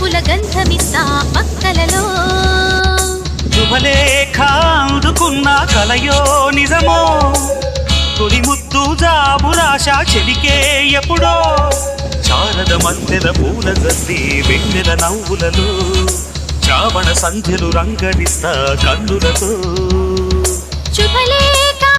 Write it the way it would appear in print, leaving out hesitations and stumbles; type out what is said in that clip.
వలపుల గంధమిస్తా పక్కలలో శుభలేఖ అందుకున్న కలయో నిజమో తొలి ముద్దు జాబురాశ చెలికే ఎప్పుడో చారద మధ్యల పూల జల్లి వెన్నెల నవ్వులలో చావణ సంధ్యలు రంగడిస్తా కన్నులతో శుభలే